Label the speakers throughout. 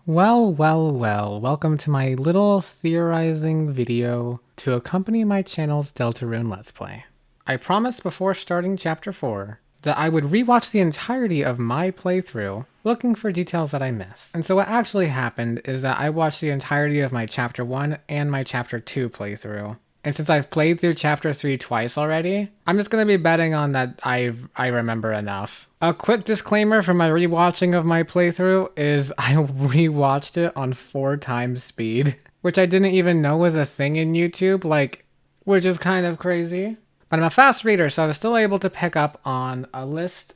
Speaker 1: Well, welcome to my little theorizing video to accompany my channel's Deltarune Let's Play. I promised before starting Chapter 4 that I would rewatch the entirety of my playthrough looking for details that I missed. And so what actually happened is that I watched the entirety of my Chapter 1 and my Chapter 2 playthrough. And since I've played through Chapter 3 twice already, I'm just going to be betting on that I remember enough. A quick disclaimer for my rewatching of my playthrough is I rewatched it on 4 times speed, which I didn't even know was a thing in YouTube, which is kind of crazy. But I'm a fast reader, so I was still able to pick up on a list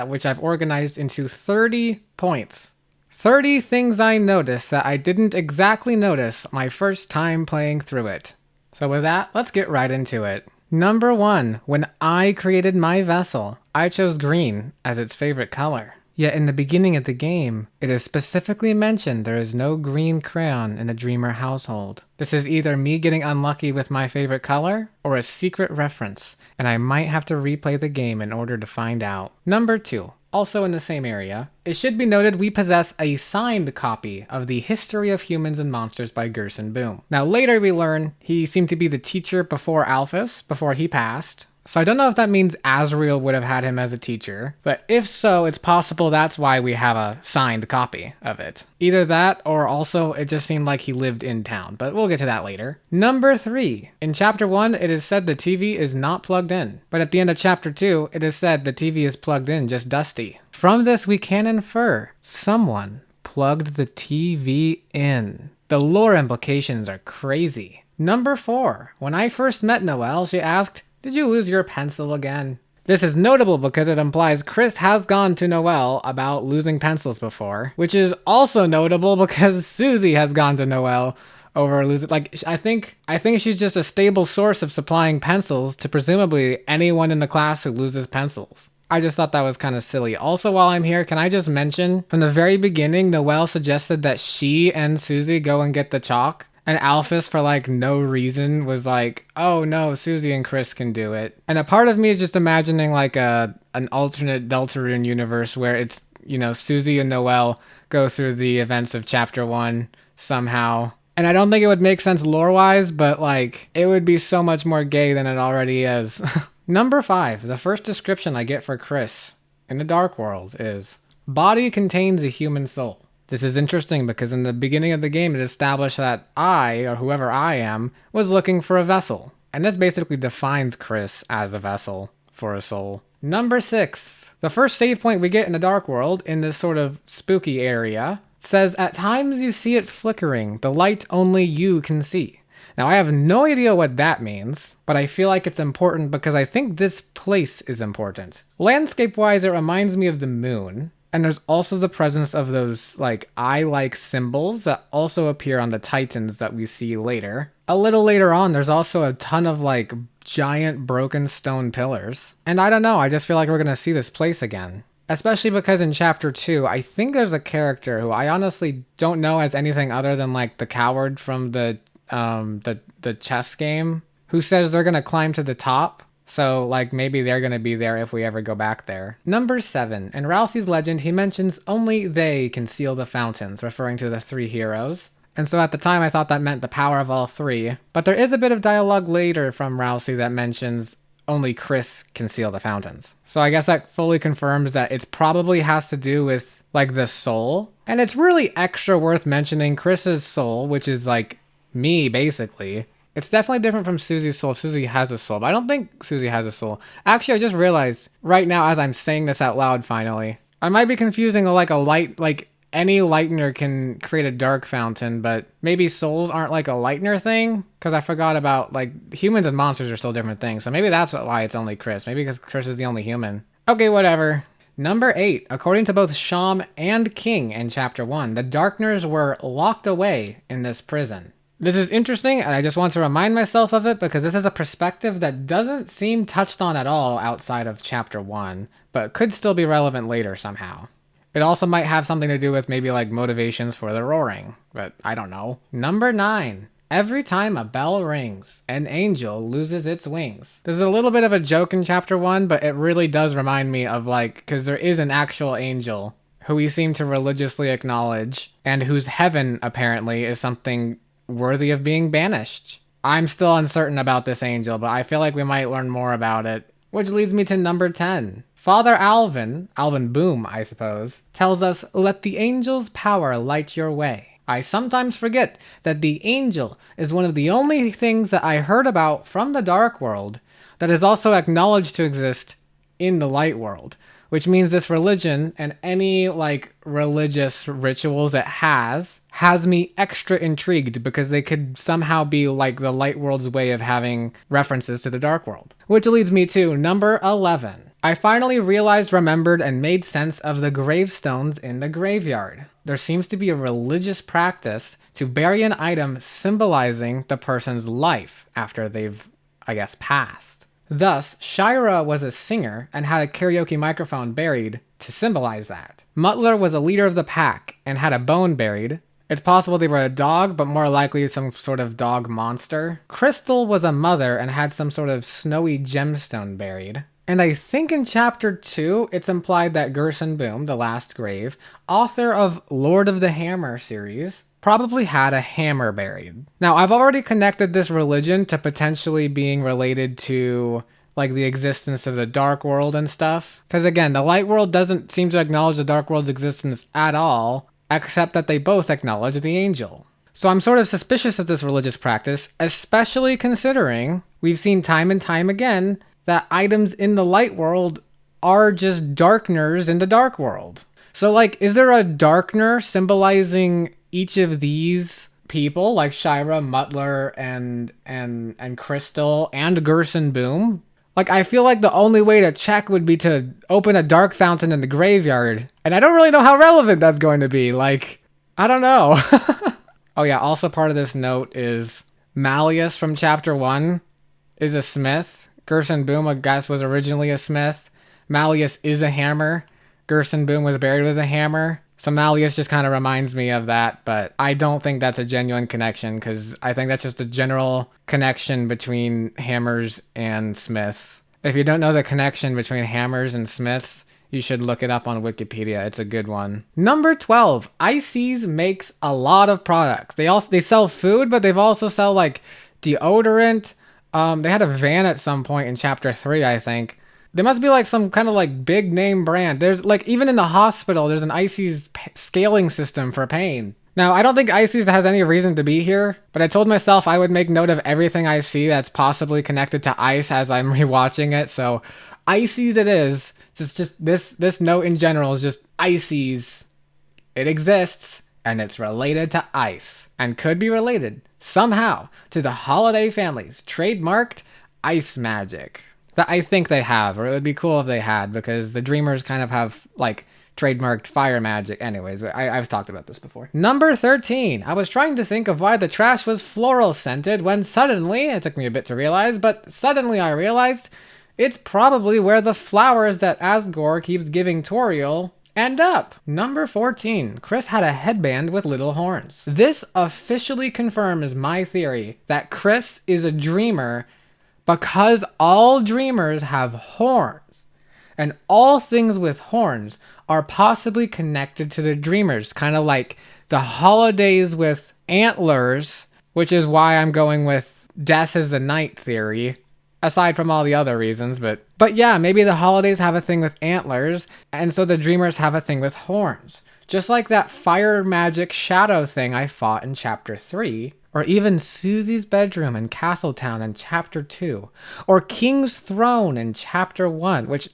Speaker 1: which I've organized into 30 points. 30 things I noticed that I didn't exactly notice my first time playing through it. So with that, let's get right into it. Number 1, when I created my vessel, I chose green as its favorite color. Yet in the beginning of the game, it is specifically mentioned there is no green crayon in the Dreamer household. This is either me getting unlucky with my favorite color, or a secret reference, and I might have to replay the game in order to find out. Number 2. Also in the same area, it should be noted we possess a signed copy of The History of Humans and Monsters by Gerson Boom. Now later we learn he seemed to be the teacher before Alphys, before he passed. So I don't know if that means Azrael would have had him as a teacher, but if so, it's possible that's why we have a signed copy of it. Either that, or also it just seemed like he lived in town, but we'll get to that later. Number 3. In Chapter 1, it is said the TV is not plugged in, but at the end of Chapter 2, it is said the TV is plugged in, just dusty. From this, we can infer someone plugged the TV in. The lore implications are crazy. Number 4. When I first met Noelle, she asked, "Did you lose your pencil again?" This is notable because it implies Chris has gone to Noelle about losing pencils before, which is also notable because Susie has gone to Noelle over losing. I think she's just a stable source of supplying pencils to presumably anyone in the class who loses pencils. I just thought that was kind of silly. Also, while I'm here, can I just mention, from the very beginning, Noelle suggested that she and Susie go and get the chalk. And Alphys, for no reason, was like, oh no, Susie and Chris can do it. And a part of me is just imagining an alternate Deltarune universe where it's, Susie and Noelle go through the events of Chapter 1 somehow. And I don't think it would make sense lore-wise, but it would be so much more gay than it already is. Number 5, the first description I get for Chris in the Dark World is, body contains a human soul. This is interesting because in the beginning of the game, it established that I, or whoever I am, was looking for a vessel. And this basically defines Chris as a vessel for a soul. Number 6. The first save point we get in the Dark World, in this sort of spooky area, says, at times you see it flickering, the light only you can see. Now I have no idea what that means, but I feel like it's important because I think this place is important. Landscape-wise, it reminds me of the moon. And there's also the presence of those, eye-like symbols that also appear on the Titans that we see later. A little later on, there's also a ton of, giant broken stone pillars. And I don't know, I just feel like we're gonna see this place again. Especially because in Chapter 2, I think there's a character who I honestly don't know as anything other than, the coward from the chess game, who says they're gonna climb to the top. So, maybe they're gonna be there if we ever go back there. Number 7. In Ralsei's legend, he mentions only they can seal the fountains, referring to the 3 heroes. And so at the time, I thought that meant the power of all 3. But there is a bit of dialogue later from Ralsei that mentions only Chris can seal the fountains. So I guess that fully confirms that it probably has to do with, the soul. And it's really extra worth mentioning Chris's soul, which is, me, basically. It's definitely different from Susie's soul. Susie has a soul, but I don't think Susie has a soul. Actually, I just realized right now as I'm saying this out loud finally, I might be confusing a light, any lightener can create a dark fountain, but maybe souls aren't a lightener thing? Because I forgot about, humans and monsters are still different things, so maybe that's why it's only Chris. Maybe because Chris is the only human. Okay, whatever. Number 8. According to both Sham and King in Chapter 1, the Darkners were locked away in this prison. This is interesting, and I just want to remind myself of it because this is a perspective that doesn't seem touched on at all outside of Chapter 1, but could still be relevant later somehow. It also might have something to do with maybe motivations for the roaring, but I don't know. Number 9. Every time a bell rings, an angel loses its wings. This is a little bit of a joke in Chapter 1, but it really does remind me of because there is an actual angel who we seem to religiously acknowledge, and whose heaven, apparently, is something worthy of being banished. I'm still uncertain about this angel, but I feel like we might learn more about it. Which leads me to number 10. Father Alvin Boom, I suppose, tells us, "Let the angel's power light your way." I sometimes forget that the angel is one of the only things that I heard about from the dark world that is also acknowledged to exist in the light world, which means this religion and any like religious rituals it has me extra intrigued because they could somehow be like the light world's way of having references to the dark world. Which leads me to number 11. I finally realized, remembered, and made sense of the gravestones in the graveyard. There seems to be a religious practice to bury an item symbolizing the person's life after they've, I guess, passed. Thus, Shira was a singer and had a karaoke microphone buried to symbolize that. Mutler was a leader of the pack and had a bone buried. It's possible they were a dog, but more likely some sort of dog monster. Crystal was a mother and had some sort of snowy gemstone buried. And I think in chapter 2, it's implied that Gerson Boom, the last grave, author of Lord of the Hammer series, probably had a hammer buried. Now, I've already connected this religion to potentially being related to like the existence of the dark world and stuff. Because again, the light world doesn't seem to acknowledge the dark world's existence at all, except that they both acknowledge the angel. So I'm sort of suspicious of this religious practice, especially considering we've seen time and time again that items in the light world are just darkeners in the dark world. So like, is there a darkener symbolizing each of these people, like Shira, Mutler, and Crystal, and Gerson Boom? Like, I feel like the only way to check would be to open a dark fountain in the graveyard. And I don't really know how relevant that's going to be. Like, I don't know. Oh yeah, also part of this note is Malleus from chapter 1 is a smith. Gerson Boom, I guess, was originally a smith. Malleus is a hammer. Gerson Boom was buried with a hammer. So Malleus just kind of reminds me of that, but I don't think that's a genuine connection because I think that's just a general connection between hammers and smiths. If you don't know the connection between hammers and smiths, you should look it up on Wikipedia. It's a good one. Number 12. Ices makes a lot of products. They sell food, but they've also sell like deodorant. They had a van at some point in chapter 3, I think. There must be like some kind of like big name brand. There's like, even in the hospital, there's an Ices scaling system for pain. Now, I don't think Ices has any reason to be here, but I told myself I would make note of everything I see that's possibly connected to ice as I'm rewatching it. So Ices it is. It's just this note in general is just Ices. It exists and it's related to ice and could be related somehow to the holiday family's trademarked ice magic. That I think they have, or it would be cool if they had, because the Dreamers kind of have, like, trademarked fire magic. Anyways, I've talked about this before. Number 13. I was trying to think of why the trash was floral scented when suddenly, it took me a bit to realize, but suddenly I realized it's probably where the flowers that Asgore keeps giving Toriel end up. Number 14. Chris had a headband with little horns. This officially confirms my theory that Chris is a dreamer because all dreamers have horns, and all things with horns are possibly connected to the dreamers, kind of like the holidays with antlers, which is why I'm going with death is the night theory, aside from all the other reasons, but yeah, maybe the holidays have a thing with antlers, and so the dreamers have a thing with horns. Just like that fire magic shadow thing I fought in chapter 3, or even Susie's bedroom in Castletown in chapter 2, or King's throne in chapter 1, which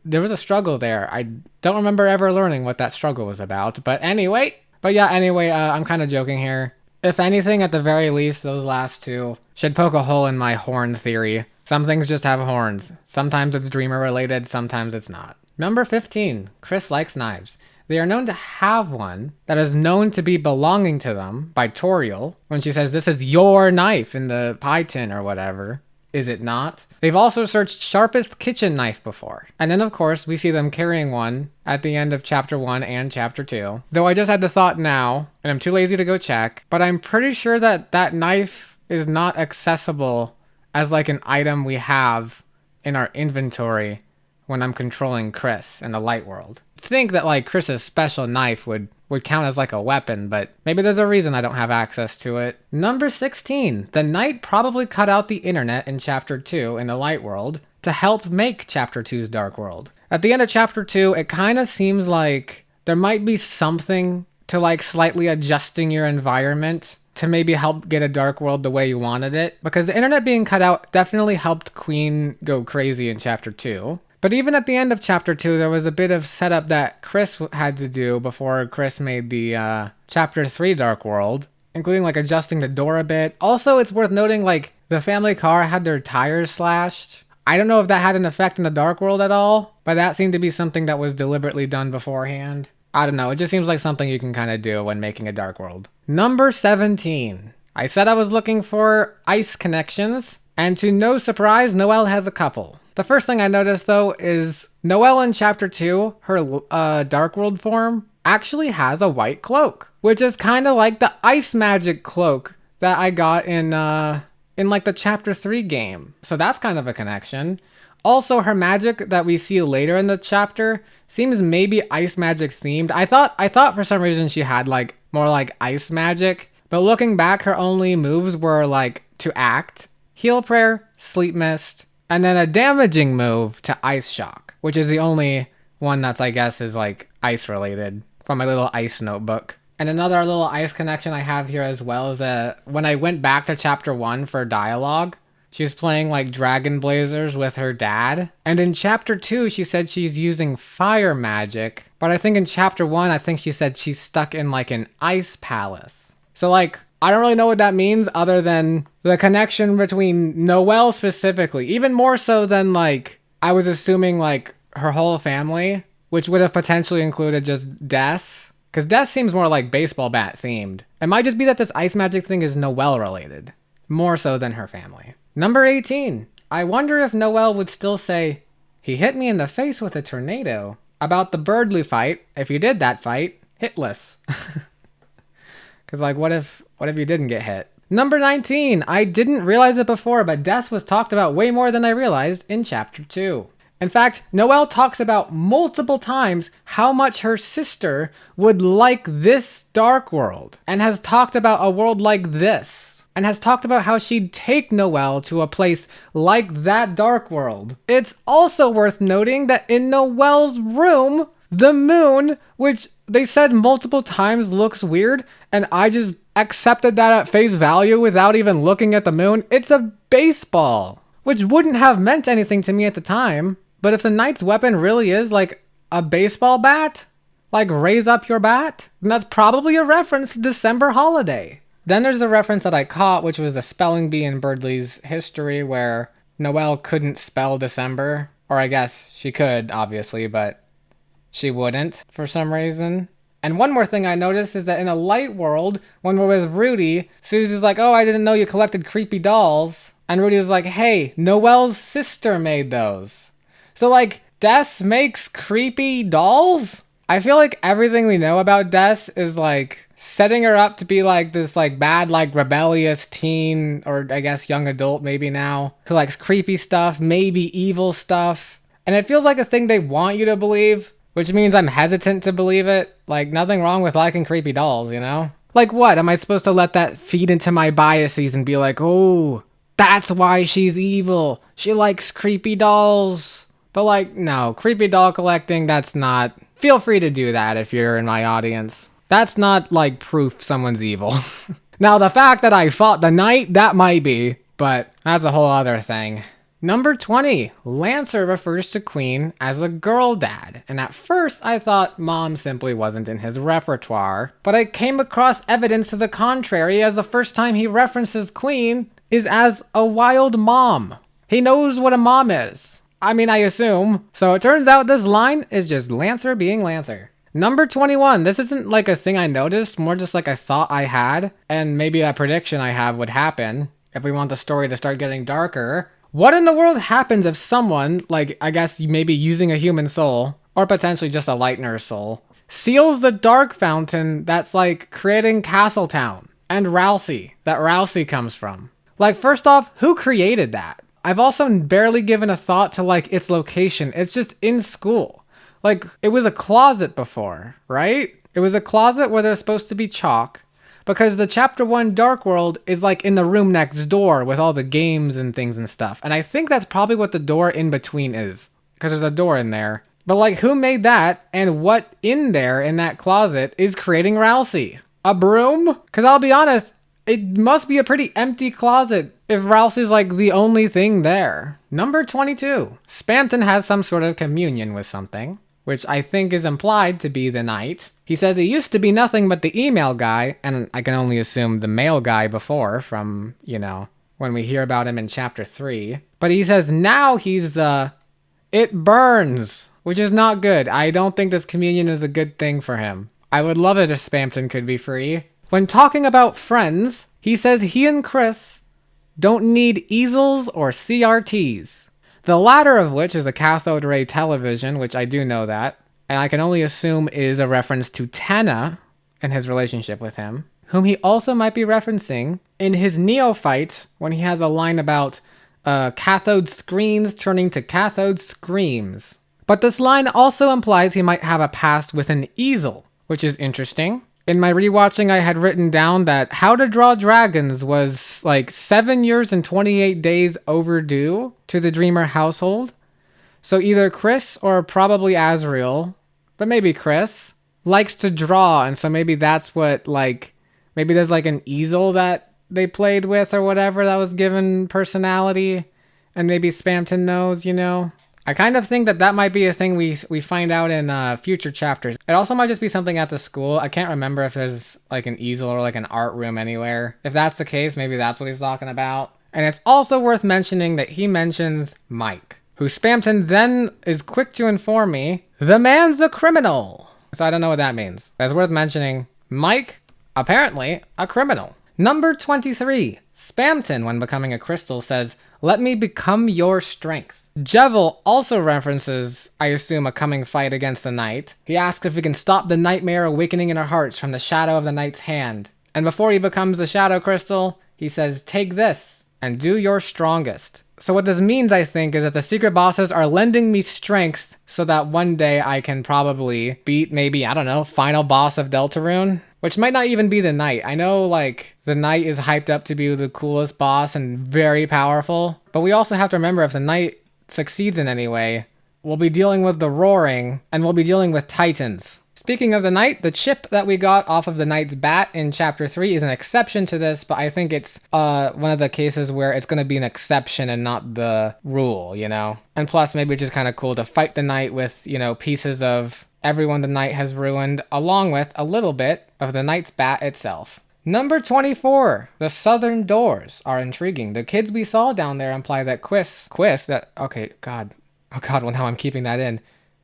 Speaker 1: there was a struggle there. I don't remember ever learning what that struggle was about, but anyway, I'm kind of joking here. If anything, at the very least, those last two should poke a hole in my horn theory. Some things just have horns. Sometimes it's dreamer related, sometimes it's not. Number 15, Chris likes knives. They are known to have one that is known to be belonging to them by Toriel when she says, "This is your knife in the pie tin," or whatever. Is it not? They've also searched sharpest kitchen knife before. And then, of course, we see them carrying one at the end of chapter 1 and chapter 2. Though I just had the thought now, and I'm too lazy to go check, but I'm pretty sure that that knife is not accessible as like an item we have in our inventory when I'm controlling Chris in the light world. think that like Chris's special knife would count as like a weapon, but maybe there's a reason I don't have access to it. Number 16. The Knight probably cut out the internet in Chapter 2 in the Light World to help make Chapter 2's Dark World. At the end of Chapter 2, it kind of seems like there might be something to like slightly adjusting your environment to maybe help get a dark world the way you wanted it. Because the internet being cut out definitely helped Queen go crazy in Chapter 2. But even at the end of Chapter 2, there was a bit of setup that Chris had to do before Chris made the Chapter 3 Dark World, including like adjusting the door a bit. Also, it's worth noting like the family car had their tires slashed. I don't know if that had an effect in the Dark World at all, but that seemed to be something that was deliberately done beforehand. I don't know, it just seems like something you can kind of do when making a Dark World. Number 17. I said I was looking for ice connections, and to no surprise, Noelle has a couple. The first thing I noticed though is Noelle in Chapter 2, her Dark World form, actually has a white cloak, which is kind of like the ice magic cloak that I got in like the Chapter 3 game. So that's kind of a connection. Also, her magic that we see later in the chapter seems maybe ice magic themed. I thought for some reason she had like more like ice magic, but looking back, her only moves were like to act, heal prayer, sleep mist, and then a damaging move to ice shock, which is the only one that's I guess is like ice related from my little ice notebook. And another little ice connection I have here as well is that when I went back to Chapter 1 for dialogue, she's playing like Dragon Blazers with her dad. And in Chapter 2, she said she's using fire magic. But I think in Chapter 1, I think she said she's stuck in like an ice palace. So like, I don't really know what that means other than the connection between Noelle specifically. Even more so than like, I was assuming like her whole family, which would have potentially included just Des. Because Des seems more like baseball bat themed. It might just be that this ice magic thing is Noelle related. More so than her family. Number 18. I wonder if Noelle would still say, "He hit me in the face with a tornado," about the Birdly fight, if you did that fight, hitless. Because like, what if you didn't get hit? Number 19. I didn't realize it before, but Des was talked about way more than I realized in Chapter 2. In fact, Noelle talks about multiple times how much her sister would like this Dark World, and has talked about a world like this, and has talked about how she'd take Noelle to a place like that Dark World. It's also worth noting that in Noelle's room, the moon, which they said multiple times looks weird, and I just accepted that at face value without even looking at the moon, it's a baseball, which wouldn't have meant anything to me at the time. But if the knight's weapon really is like a baseball bat, like raise up your bat, then that's probably a reference to December holiday. Then there's the reference that I caught, which was the spelling bee in Birdly's history where Noelle couldn't spell December. Or I guess she could, obviously, but she wouldn't for some reason. And one more thing I noticed is that in a light world, when we're with Rudy, Susie's like, "Oh, I didn't know you collected creepy dolls." And Rudy was like, "Hey, Noelle's sister made those." So like, Des makes creepy dolls? I feel like everything we know about Des is like setting her up to be like this like bad like rebellious teen, or I guess young adult maybe now, who likes creepy stuff, maybe evil stuff. And it feels like a thing they want you to believe, which means I'm hesitant to believe it. Like, nothing wrong with liking creepy dolls, you know? Like what? Am I supposed to let that feed into my biases and be like, "Oh, that's why she's evil. She likes creepy dolls." But like, no, creepy doll collecting, that's not... Feel free to do that if you're in my audience. That's not like proof someone's evil. Now, the fact that I fought the knight, that might be, but that's a whole other thing. Number 20, Lancer refers to Queen as a girl dad, and at first I thought Mom simply wasn't in his repertoire, but I came across evidence to the contrary, as the first time he references Queen is as a wild mom. He knows what a mom is. I mean, I assume. So it turns out this line is just Lancer being Lancer. Number 21. This isn't like a thing I noticed, more just like a thought I had, and maybe a prediction I have would happen if we want the story to start getting darker. What in the world happens if someone, like I guess maybe using a human soul, or potentially just a Lightner's soul, seals the dark fountain that's like creating Castletown and Rousey, that Rousey comes from? Like, first off, who created that? I've also barely given a thought to like its location. It's just in school. Like, it was a closet before, right? It was a closet where there's supposed to be chalk. Because the chapter 1 Dark World is like in the room next door with all the games and things and stuff. And I think that's probably what the door in between is. Because there's a door in there. But like, who made that? And what in there in that closet is creating Ralsei? A broom? Because I'll be honest, it must be a pretty empty closet if Ralsei's like the only thing there. Number 22. Spamton has some sort of communion with something, which I think is implied to be the knight. He says he used to be nothing but the email guy, and I can only assume the mail guy before from, you know, when we hear about him in chapter 3. But he says now he's the it burns, which is not good. I don't think this communion is a good thing for him. I would love it if Spamton could be free. When talking about friends, he says he and Chris don't need easels or CRTs. The latter of which is a cathode ray television, which I do know that. And I can only assume is a reference to Tana and his relationship with him, whom he also might be referencing in his Neophyte when he has a line about cathode screens turning to cathode screams. But this line also implies he might have a past with an easel, which is interesting. In my rewatching, I had written down that How to Draw Dragons was like 7 years and 28 days overdue to the Dreamer household. So either Chris or probably Azriel, but maybe Chris, likes to draw. And so maybe that's what, like, maybe there's like an easel that they played with or whatever that was given personality. And maybe Spamton knows, you know? I kind of think that that might be a thing we find out in future chapters. It also might just be something at the school. I can't remember if there's like an easel or like an art room anywhere. If that's the case, maybe that's what he's talking about. And it's also worth mentioning that he mentions Mike, who Spamton then is quick to inform me, the man's a criminal. So I don't know what that means. It's worth mentioning Mike, apparently a criminal. Number 23. Spamton, when becoming a crystal, says, "Let me become your strength." Jevil also references, I assume, a coming fight against the knight. He asks if we can stop the nightmare awakening in our hearts from the shadow of the knight's hand. And before he becomes the shadow crystal, he says, "Take this and do your strongest." So what this means, I think, is that the secret bosses are lending me strength so that one day I can probably beat maybe, I don't know, final boss of Deltarune, which might not even be the knight. I know, like, the knight is hyped up to be the coolest boss and very powerful, but we also have to remember if the knight succeeds in any way, we'll be dealing with the Roaring, and we'll be dealing with Titans. Speaking of the knight, the chip that we got off of the knight's bat in chapter 3 is an exception to this, but I think it's one of the cases where it's going to be an exception and not the rule, you know? And plus, maybe it's just kind of cool to fight the knight with, you know, pieces of everyone the knight has ruined, along with a little bit of the knight's bat itself. Number 24. The southern doors are intriguing. The kids we saw down there imply that well now I'm keeping that in.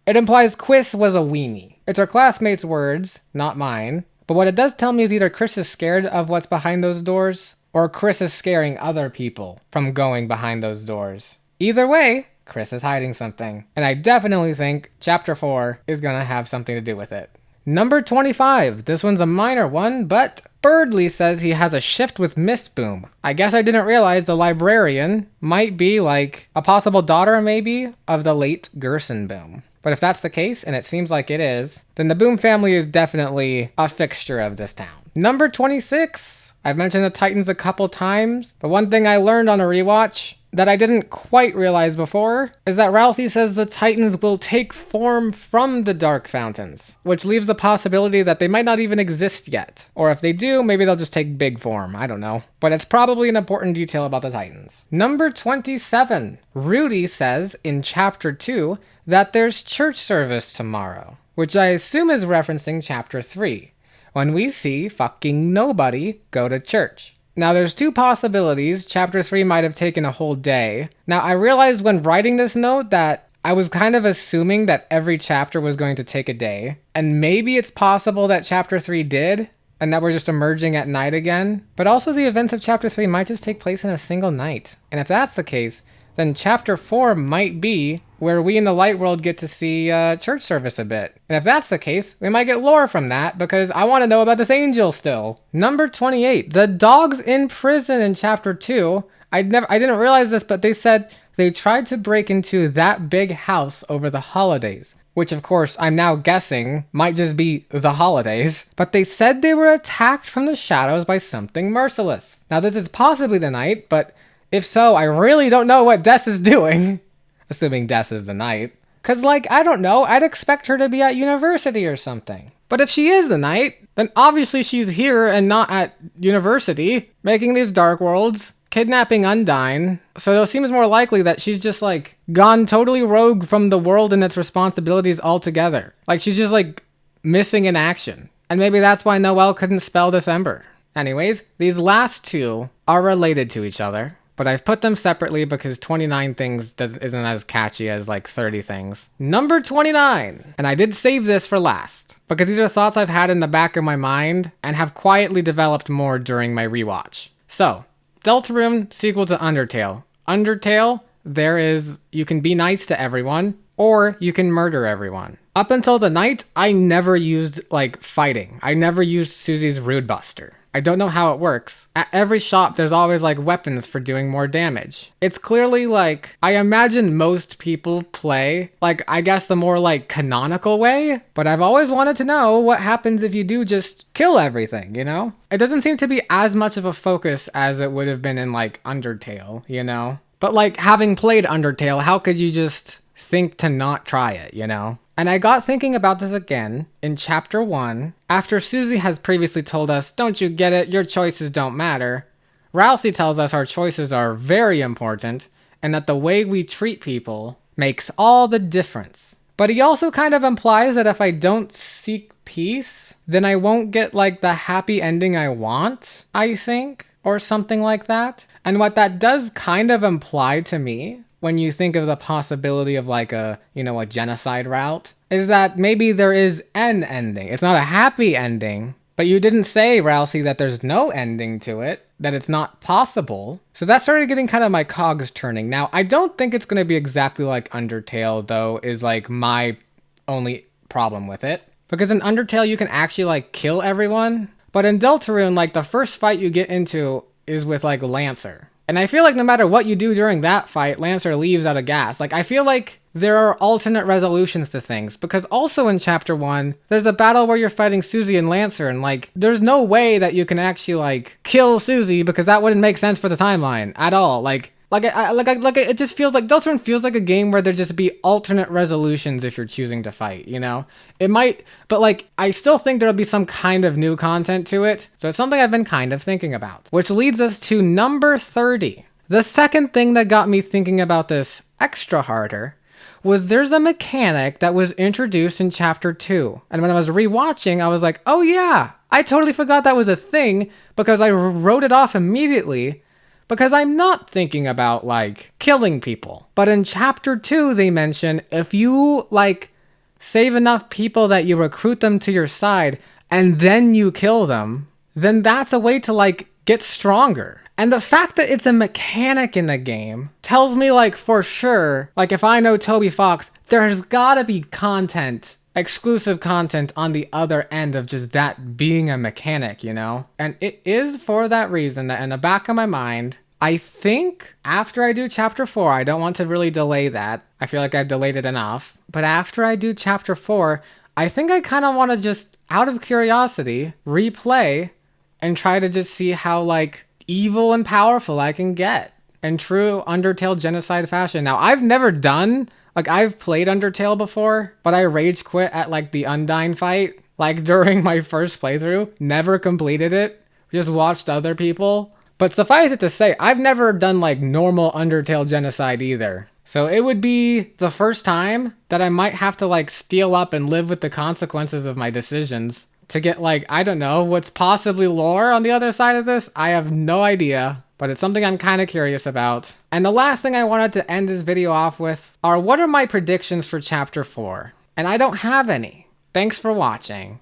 Speaker 1: It implies Quiz was a weenie. It's our classmates' words, not mine. But what it does tell me is either Chris is scared of what's behind those doors, or Chris is scaring other people from going behind those doors. Either way, Chris is hiding something. And I definitely think chapter 4 is gonna have something to do with it. Number 25. This one's a minor one, but Birdley says he has a shift with Miss Boom. I guess I didn't realize the librarian might be like a possible daughter, maybe, of the late Gerson Boom. But if that's the case, and it seems like it is, then the Boom family is definitely a fixture of this town. Number 26. I've mentioned the Titans a couple times, but one thing I learned on a rewatch that I didn't quite realize before is that Ralsei says the Titans will take form from the Dark Fountains, which leaves the possibility that they might not even exist yet. Or if they do, maybe they'll just take big form, I don't know. But it's probably an important detail about the Titans. Number 27. Rudy says in chapter 2 that there's church service tomorrow, which I assume is referencing chapter 3, when we see fucking nobody go to church. Now, there's two possibilities. Chapter 3 might have taken a whole day. Now, I realized when writing this note that I was kind of assuming that every chapter was going to take a day. And maybe it's possible that chapter 3 did, and that we're just emerging at night again. But also the events of chapter 3 might just take place in a single night. And if that's the case, then chapter 4 might be where we in the light world get to see church service a bit. And if that's the case, we might get lore from that, because I want to know about this angel still. Number 28. The dogs in prison in chapter 2. I didn't realize this, but they said they tried to break into that big house over the holidays. which of course I'm now guessing might just be the holidays, but they said they were attacked from the shadows by something merciless. Now this is possibly the Knight, but if so, I really don't know what Des is doing. Assuming Des is the Knight. Cause like, I don't know, I'd expect her to be at university or something. But if she is the Knight, then obviously she's here and not at university, making these dark worlds, kidnapping Undyne. So it seems more likely that she's just like gone totally rogue from the world and its responsibilities altogether. Like she's just like missing in action. And maybe that's why Noelle couldn't spell December. Anyways, these last two are related to each other, but I've put them separately because 29 things isn't as catchy as like 30 things. Number 29! And I did save this for last, because these are thoughts I've had in the back of my mind and have quietly developed more during my rewatch. So, Deltarune, sequel to Undertale. Undertale, you can be nice to everyone, or you can murder everyone. Up until the Knight, I never used, like, fighting. I never used Susie's Rude Buster. I don't know how it works. At every shop, there's always, like, weapons for doing more damage. It's clearly, like, I imagine most people play, like, I guess the more, like, canonical way, but I've always wanted to know what happens if you do just kill everything, you know? It doesn't seem to be as much of a focus as it would have been in, like, Undertale, you know? But, like, having played Undertale, how could you just think to not try it, you know? And I got thinking about this again in chapter 1, after Susie has previously told us, don't you get it, your choices don't matter. Ralsei tells us our choices are very important, and that the way we treat people makes all the difference. But he also kind of implies that if I don't seek peace, then I won't get like the happy ending I want, I think, or something like that. And what that does kind of imply to me, when you think of the possibility of like a genocide route, is that maybe there is an ending. It's not a happy ending, but you didn't say, Ralsei, that there's no ending to it, that it's not possible. So that started getting kind of my cogs turning. Now, I don't think it's going to be exactly like Undertale, though, is like my only problem with it. Because in Undertale, you can actually like kill everyone. But in Deltarune, like the first fight you get into is with like Lancer. And I feel like no matter what you do during that fight, Lancer leaves out of gas. Like, I feel like there are alternate resolutions to things. Because also in Chapter 1, there's a battle where you're fighting Susie and Lancer. And, like, there's no way that you can actually, like, kill Susie. Because that wouldn't make sense for the timeline at all. It just feels like Deltarune feels like a game where there'd just be alternate resolutions if you're choosing to fight, you know? It might, but like, I still think there'll be some kind of new content to it. So it's something I've been kind of thinking about. Which leads us to number 30. The second thing that got me thinking about this extra harder was there's a mechanic that was introduced in chapter 2. And when I was rewatching, I was like, oh yeah, I totally forgot that was a thing because I wrote it off immediately. Because I'm not thinking about, like, killing people. But in chapter 2, they mention if you, like, save enough people that you recruit them to your side and then you kill them, then that's a way to, like, get stronger. And the fact that it's a mechanic in the game tells me, like, for sure, like, if I know Toby Fox, there's gotta be content, exclusive content on the other end of just that being a mechanic, you know? And it is for that reason that in the back of my mind, I think after I do chapter 4, I don't want to really delay that. I feel like I've delayed it enough. But after I do chapter 4, I think I kind of want to just, out of curiosity, replay and try to just see how, like, evil and powerful I can get in true Undertale genocide fashion. Now, I've never done, like, I've played Undertale before, but I rage quit at, like, the Undyne fight, like, during my first playthrough. Never completed it. Just watched other people. But suffice it to say, I've never done, like, normal Undertale genocide either. So it would be the first time that I might have to, like, steal up and live with the consequences of my decisions to get, like, I don't know, what's possibly lore on the other side of this? I have no idea, but it's something I'm kind of curious about. And the last thing I wanted to end this video off with are what are my predictions for chapter 4? And I don't have any. Thanks for watching.